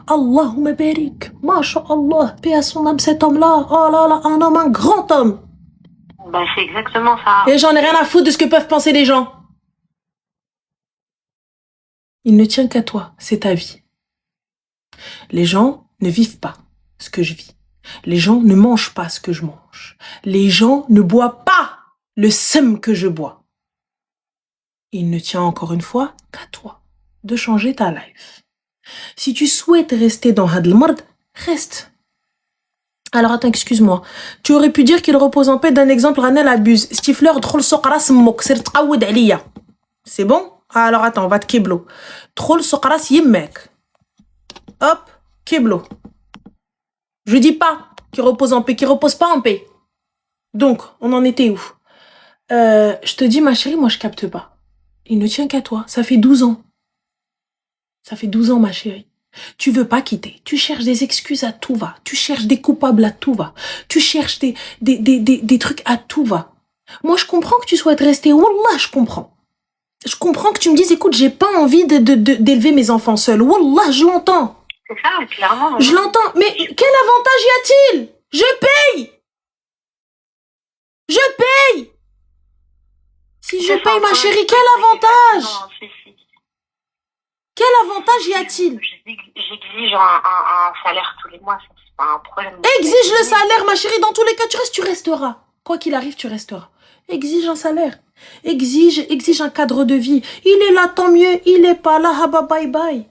[SPEAKER 2] Allahumma barik, masha'Allah, paix à son âme, cet homme-là, oh là là, un homme, un grand homme.
[SPEAKER 1] C'est exactement ça.
[SPEAKER 2] Et j'en ai rien à foutre de ce que peuvent penser les gens. Il ne tient qu'à toi, c'est ta vie. Les gens ne vivent pas ce que je vis. Les gens ne mangent pas ce que je mange. Les gens ne boivent pas le seum que je bois. Il ne tient encore une fois qu'à toi de changer ta life. Si tu souhaites rester dans Had al-Mard, reste. Alors attends, excuse-moi. Tu aurais pu dire qu'il repose en paix d'un exemple, Ranel abuse. Stifler, drôle soqra smok, c'est t'aoud aliya. C'est bon? Alors attends, on va te kiblo. Drôle soqra yemmek. Hop, kiblo. Je dis pas qu'il repose en paix, qu'il repose pas en paix. Donc, on en était où? Je te dis, ma chérie, moi je capte pas. Il ne tient qu'à toi. Ça fait 12 ans. Ça fait 12 ans, ma chérie. Tu veux pas quitter. Tu cherches des excuses à tout va. Tu cherches des coupables à tout va. Tu cherches des trucs à tout va. Moi, je comprends que tu souhaites rester. Wallah, je comprends. Je comprends que tu me dises, écoute, j'ai pas envie d'élever mes enfants seuls. Wallah, je l'entends.
[SPEAKER 1] C'est ça, clairement.
[SPEAKER 2] Je l'entends. Mais quel avantage y a-t-il? Je paye. Je paye. Si je paye, ma chérie, quel avantage? Quel avantage y a-t-il?
[SPEAKER 1] J'exige un salaire tous les mois, c'est pas un problème.
[SPEAKER 2] Exige le salaire, ma chérie. Dans tous les cas, tu resteras. Quoi qu'il arrive, tu resteras. Exige un salaire. Exige un cadre de vie. Il est là, tant mieux. Il est pas là, haba bye bye.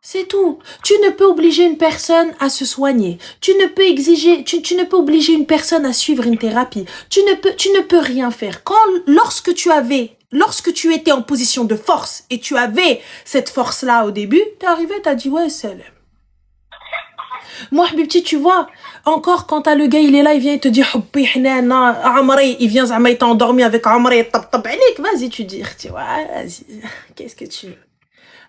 [SPEAKER 2] C'est tout. Tu ne peux obliger une personne à se soigner. Tu ne peux obliger une personne à suivre une thérapie. Tu ne peux rien faire. Lorsque tu étais en position de force et tu avais cette force-là au début, t'es arrivé, t'as dit ouais, c'est elle. Moi, Habibti, tu vois, encore quand t'as le gars, il est là, il vient, il te dit Hubbi Hnana, Amri, il vient, il t'a endormi avec Amri, vas-y, tu dis, tu vois, vas-y, qu'est-ce que tu veux?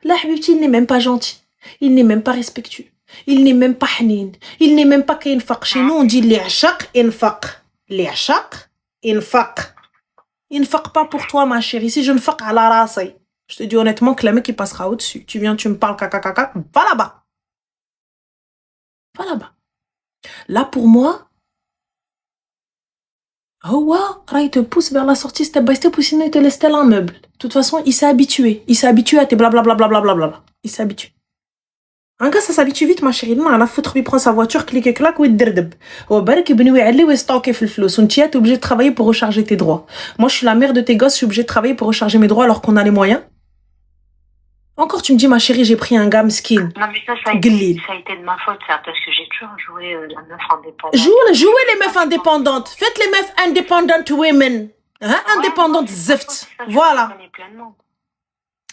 [SPEAKER 2] Là, Habibti, il n'est même pas gentil. Il n'est même pas respectueux. Il n'est même pas hanin. Il n'est même pas qu'infaq. Chez nous, on dit li'ashaq, infaq. Li'ashaq, infaq. Infaq pas pour toi, ma chérie. Si je ne faq à la rasay, je te dis honnêtement que le mec, il passera au-dessus. Tu viens, tu me parles, caca, va là-bas. Va là-bas. Là, pour moi, il te pousse vers la sortie step by step ou sinon il te laisse tel un meuble. De toute façon, il s'est habitué. Il s'est habitué à tes blablabla. Il s'est habitué. Un gars, ça s'habitue vite, ma chérie. Non, à la foutre, il prend sa voiture, clique, clac, ou il derdeb. Ou barek, il y aller ou stocker le flou. Son tia, t'es obligé de travailler pour recharger tes droits. Moi, je suis la mère de tes gosses, je suis obligée de travailler pour recharger mes droits alors qu'on a les moyens. Encore, tu me dis, ma chérie, j'ai pris un gars skin.
[SPEAKER 1] Non, mais ça a été de ma faute, ça, parce que j'ai toujours joué la meuf indépendante.
[SPEAKER 2] Jouez les meufs indépendantes. Faites les meufs independent women. Hein, indépendantes zift. Voilà.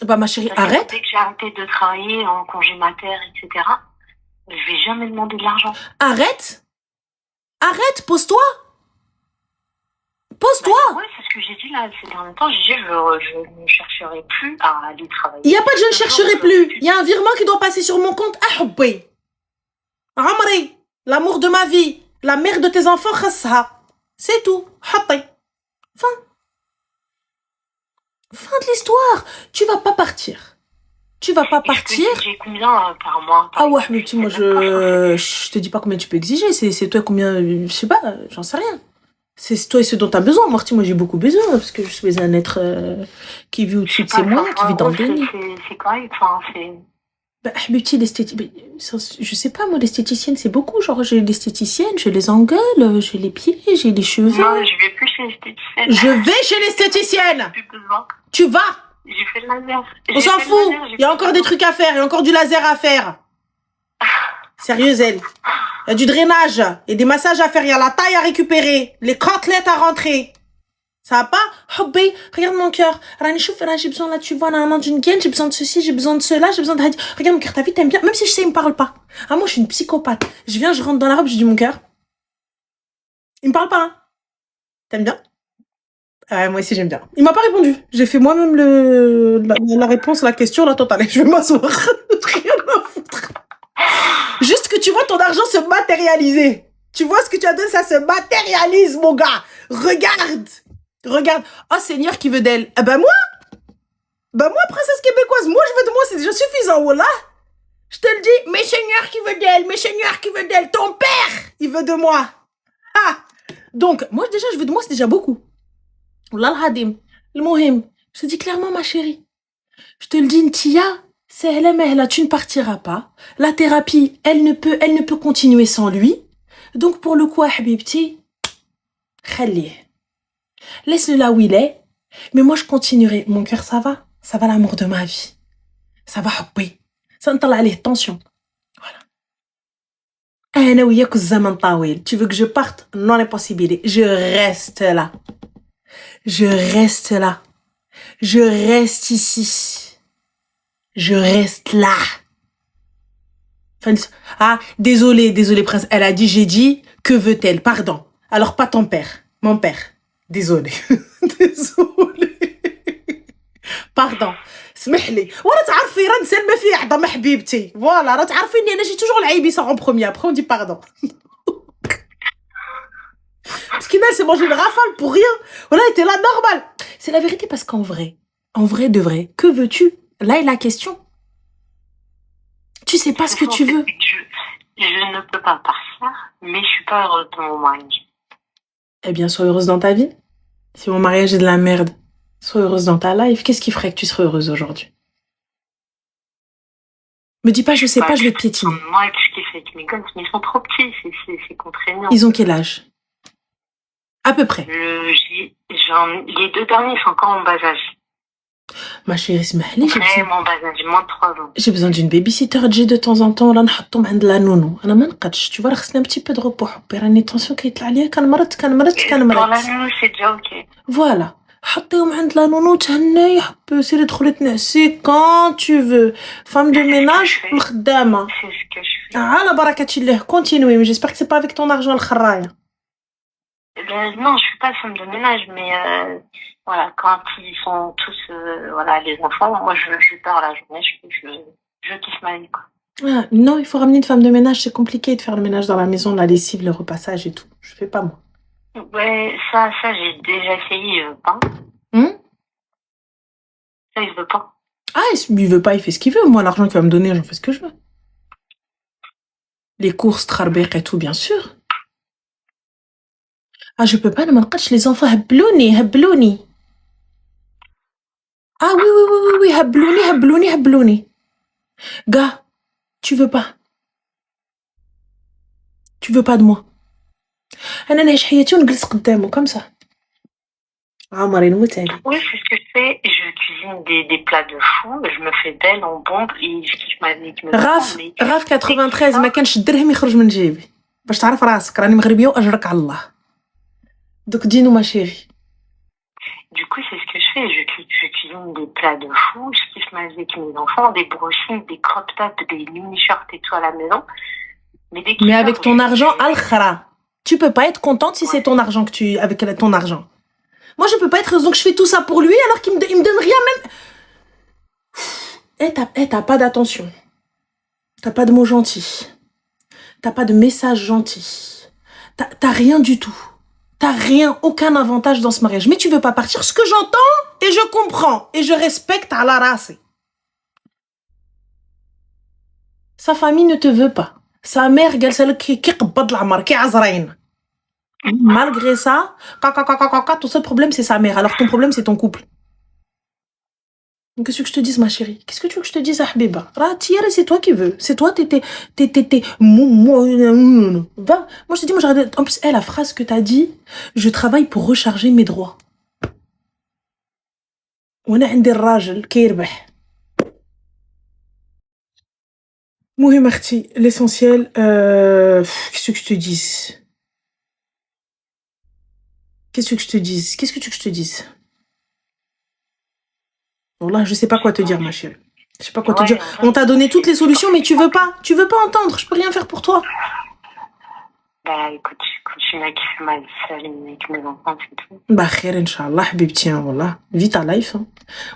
[SPEAKER 2] Bah, ma chérie,
[SPEAKER 1] Parce que
[SPEAKER 2] arrête.
[SPEAKER 1] dès que j'ai arrêté de travailler en congé mater, etc., je vais jamais demander de l'argent.
[SPEAKER 2] Arrête. Arrête, pose-toi. Pose-toi.
[SPEAKER 1] Ouais, c'est ce que j'ai dit là ces derniers temps. J'ai dit, je ne chercherai plus à aller travailler.
[SPEAKER 2] Il n'y a pas de je ne chercherai plus. Il y a un virement qui doit passer sur mon compte. Ahoubi. Amri, l'amour de ma vie, la mère de tes enfants, khassa. C'est tout. Hatti. Fin de l'histoire. Tu vas pas partir. Tu vas pas partir.
[SPEAKER 1] J'ai combien par mois
[SPEAKER 2] Ah ouais, mais moi je te dis pas combien tu peux exiger. C'est toi combien, je sais pas, j'en sais rien. C'est toi et ce dont tu as besoin. Morty, moi j'ai beaucoup besoin parce que je suis un être qui vit au-dessus de ses moyens, qui vit dans le déni.
[SPEAKER 1] C'est correct, enfin, c'est...
[SPEAKER 2] Bah, je sais pas, moi, l'esthéticienne, c'est beaucoup. Genre, j'ai l'esthéticienne, j'ai les ongles, j'ai les pieds, j'ai les cheveux.
[SPEAKER 1] Non, je vais plus chez l'esthéticienne.
[SPEAKER 2] Je vais chez l'esthéticienne.
[SPEAKER 1] Plus besoin.
[SPEAKER 2] Tu vas.
[SPEAKER 1] J'ai fait le laser.
[SPEAKER 2] On s'en fout. Il y a encore des trucs à faire. Il y a encore du laser à faire. Sérieuse, elle. Il y a du drainage. Il y a des massages à faire. Il y a la taille à récupérer. Les côtelettes à rentrer. Ça va pas? Hobby, regarde mon cœur. Rani, chouf, j'ai besoin là, tu vois, d'une gaine, j'ai besoin de ceci, j'ai besoin de cela, j'ai besoin de... Regarde mon cœur, ta vie, t'aimes bien? Même si je sais, il me parle pas. Ah, moi, je suis une psychopathe. Je viens, je rentre dans la robe, je dis mon cœur. Il me parle pas, hein. T'aimes bien? Moi aussi, j'aime bien. Il m'a pas répondu. J'ai fait moi-même la réponse à la question, là, totale. Je vais m'asseoir. Rien à foutre. Juste que tu vois ton argent se matérialiser. Tu vois ce que tu as donné, ça se matérialise, mon gars. Regarde. Regarde. Oh, Seigneur qui veut d'elle. Eh ben moi, princesse québécoise, moi je veux de moi, c'est déjà suffisant, voilà. Je te le dis, mais Seigneur qui veut d'elle, mais Seigneur qui veut d'elle, ton père, il veut de moi. Ah. Donc, moi déjà, je veux de moi, c'est déjà beaucoup. Wallah al-hadim. Le mohim. Je te dis clairement, ma chérie. Je te le dis, Ntia, c'est elle, mais là, tu ne partiras pas. La thérapie, elle ne peut continuer sans lui. Donc, pour le coup, Habibti, khalih. Laisse-le là où il est. Mais moi, je continuerai. Mon cœur, ça va. Ça va l'amour de ma vie. Ça va, hubbi. Ça ne t'en tension. Voilà. Tu veux que je parte? Non, l'impossibilité. Je reste là. Je reste là. Je reste ici. Je reste là. Ah, désolé, prince. Elle a dit, j'ai dit, que veut-elle? Pardon. Alors, pas ton père. Mon père. Désolé. Désolé. Pardon. اسمحلي وانا تعرفي راه نسلم في عظم حبيبتي فوالا راه تعرفي اني انا جي توجور العيب يسار en premier après on dit pardon parce qu'il s'est mangé une rafale pour rien voilà elle était là normal c'est la vérité parce qu'en vrai de vrai que veux-tu là est la question tu sais pas ce que tu veux
[SPEAKER 1] je ne peux pas partir mais je suis pas heureuse dans mon mariage.
[SPEAKER 2] Eh bien sois heureuse dans ta vie si mon mariage est de la merde. Sois heureuse dans ta life. Qu'est-ce qui ferait que tu serais heureuse aujourd'hui? Me dis pas, je sais pas, je vais te piétiner.
[SPEAKER 1] Moi, ce qui fait que mes gosses, ils sont trop petits, c'est contraignant.
[SPEAKER 2] Ils ont quel âge? À peu près.
[SPEAKER 1] Les deux derniers sont encore en bas âge.
[SPEAKER 2] Ma chérie, اسمحلي,
[SPEAKER 1] vraiment bas âge, moins de 3 ans.
[SPEAKER 2] J'ai besoin d'une babysitter تجي de temps en temps. Là, نحطهم عند la nounou. أنا ما نقدش. Tu vois, خصني un petit peu de repos. حبي راني tension كيطلع عليا كان مرض.
[SPEAKER 1] Pour la nounou, c'est déjà ok.
[SPEAKER 2] Voilà. حطيهم عند لا نونو تهنى يا حبي سيري دخلي تنعسي quand tu veux femme de ménage الخدامة
[SPEAKER 1] c'est ce que je fais
[SPEAKER 2] على بركة الله continue mais j'espère que c'est pas avec ton argent الخرايا
[SPEAKER 1] non je suis pas femme de ménage mais voilà quand ils sont tous voilà les enfants moi je pars la journée je kiffe ma vie quoi.
[SPEAKER 2] Ah, non il faut ramener une femme de ménage c'est compliqué de faire le ménage dans la maison la lessive le repassage et tout je fais pas moi.
[SPEAKER 1] Ouais, ça, j'ai déjà essayé, il veut pas. Ça, il veut pas.
[SPEAKER 2] Ah, il veut pas, il fait ce qu'il veut. Moi, l'argent qu'il va me donner, j'en fais ce que je veux. Les courses, trarbek et tout, bien sûr. Ah, je peux pas, ne m'enquêche, les enfants, hablouni. Ah, oui, hablouni. Gars, tu veux pas. Tu veux pas de moi. أنا نعيش حياتي ونجلس قدامه comme ça. عمري نموت عليه.
[SPEAKER 1] Oui, c'est ce que je fais. Je cuisine des plats de fou. Je me fais belle en bombe et je kiffe ma vie.
[SPEAKER 2] غاف 93 ما كانش الدرهم يخرج من جيبي. باش تعرف راسك راني مغربية وأجرك على الله. دوك دينو ما شيري.
[SPEAKER 1] Du coup, c'est ce que je fais. fais, je cuisine des plats de fou, je kiffe ma vie avec mes enfants, des brochures, des crop tops, des mini-shorts et tout à la maison.
[SPEAKER 2] Mais avec ton argent, al-khara. Tu peux pas être contente si c'est ton argent avec ton argent. Moi, je peux pas être, donc je fais tout ça pour lui alors qu'il me donne rien même. T'as pas d'attention. T'as pas de mots gentils. T'as pas de messages gentils. T'as rien du tout. T'as rien, aucun avantage dans ce mariage. Mais tu veux pas partir. Ce que j'entends, et je comprends, et je respecte à la race. Sa famille ne te veut pas. Sa mère, malgré ça, ton seul problème, c'est sa mère. Alors ton problème, c'est ton couple. Qu'est-ce que je te dise, ma chérie? Qu'est-ce que tu veux que je te dise, Habiba? C'est toi qui veux. C'est toi, t'es. Va. Moi, je te dis, en plus, la phrase que t'as dit, je travaille pour recharger mes droits. وانا عندي الراجل كيربح. مهم اختي, l'essentiel, qu'est-ce que je te dise? Qu'est-ce que tu veux que je te dise? Wallah, je sais pas quoi te dire, ma chérie. Je sais pas quoi te dire. On t'a donné toutes les solutions, mais tu veux pas entendre. Je peux rien faire pour toi.
[SPEAKER 1] Bah, écoute, je continue à kiffer ma vie avec mes enfants, c'est tout.
[SPEAKER 2] Bah, khair, Inch'Allah, Habibti, wallah. Vis ta life. Hein.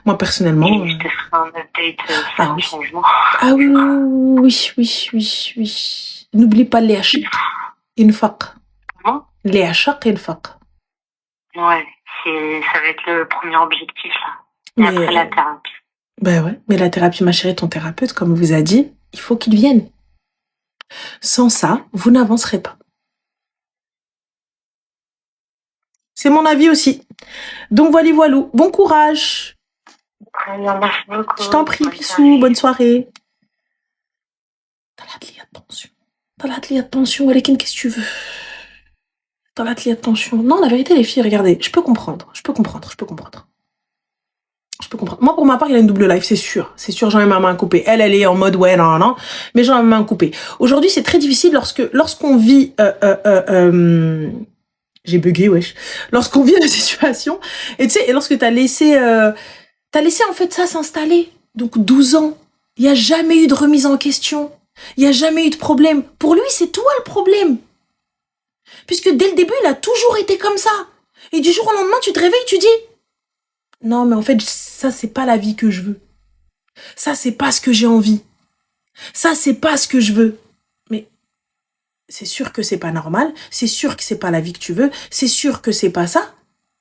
[SPEAKER 2] Moi, personnellement.
[SPEAKER 1] Et je te ferai un update sans changement.
[SPEAKER 2] Ah oui. N'oublie pas les achaq. Infaq.
[SPEAKER 1] Comment?
[SPEAKER 2] Les achaq, infaq.
[SPEAKER 1] Ouais, ça va être le premier objectif, là. Et après la thérapie.
[SPEAKER 2] Ben ouais, mais la thérapie, ma chérie, ton thérapeute, comme vous a dit, il faut qu'il vienne. Sans ça, vous n'avancerez pas. C'est mon avis aussi. Donc voilà. Bon courage.
[SPEAKER 1] Très bien, merci beaucoup.
[SPEAKER 2] Je t'en prie, bisous, bonne soirée. T'as l'atelier de tension, Walekin, qu'est-ce que tu veux? Dans l'atelier de tension. Non, la vérité, les filles, regardez, je peux comprendre. Moi, pour ma part, il a une double life, c'est sûr. J'en ai ma main coupée. Elle est en mode, ouais, non. Mais j'en ai ma main coupée. Aujourd'hui, c'est très difficile lorsqu'on vit, j'ai bugué, wesh. Lorsqu'on vit la situation, et tu sais, et lorsque t'as laissé, en fait, ça s'installer. Donc, 12 ans. Il n'y a jamais eu de remise en question. Il n'y a jamais eu de problème. Pour lui, c'est toi le problème. Puisque dès le début, il a toujours été comme ça. Et du jour au lendemain, tu te réveilles, tu dis, non, mais en fait, ça, c'est pas la vie que je veux. Ça, c'est pas ce que j'ai envie. Ça, c'est pas ce que je veux. Mais c'est sûr que c'est pas normal. C'est sûr que c'est pas la vie que tu veux. C'est sûr que c'est pas ça.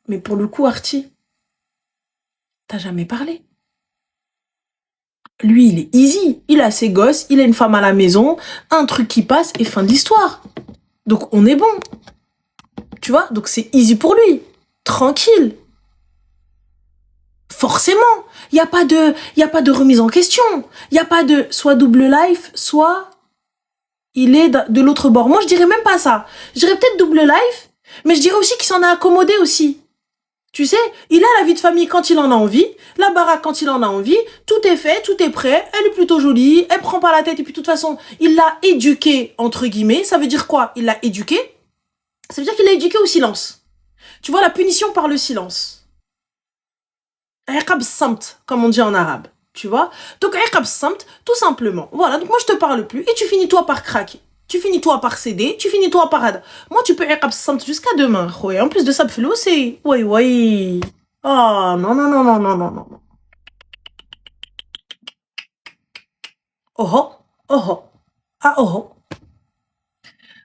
[SPEAKER 2] Mais pour le coup, Arti, t'as jamais parlé. Lui, il est easy. Il a ses gosses, il a une femme à la maison, un truc qui passe et fin de l'histoire. Donc, on est bon. Tu vois? Donc, c'est easy pour lui. Tranquille. Forcément, il n'y a pas de remise en question. Il n'y a pas de soit double life, soit il est de l'autre bord. Moi, je dirais même pas ça. Je dirais peut-être double life, mais je dirais aussi qu'il s'en a accommodé aussi. Tu sais, il a la vie de famille quand il en a envie, la baraque quand il en a envie, tout est fait, tout est prêt, elle est plutôt jolie, elle prend pas la tête et puis de toute façon, il l'a éduquée, entre guillemets. Ça veut dire quoi? Il l'a éduquée. Ça veut dire qu'il l'a éduquée au silence. Tu vois, la punition par le silence. Iqab samt, comme on dit en arabe, tu vois. Donc iqab samt, tout simplement. Voilà, donc moi je te parle plus et tu finis toi par craquer. Tu finis toi par céder, tu finis toi par ad. Moi tu peux iqab samt jusqu'à demain. En plus de ça, flou, c'est oui. Oh non. Oh. Ah oh.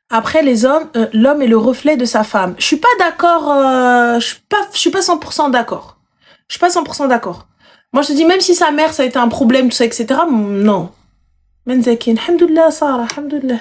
[SPEAKER 2] Après les hommes, l'homme est le reflet de sa femme. Je suis pas d'accord, je suis pas 100% d'accord. Je suis pas 100% d'accord. Moi, je te dis, même si sa mère, ça a été un problème, tout ça, etc., non. Menzakin, alhamdoulilah, Sarah, alhamdoulilah.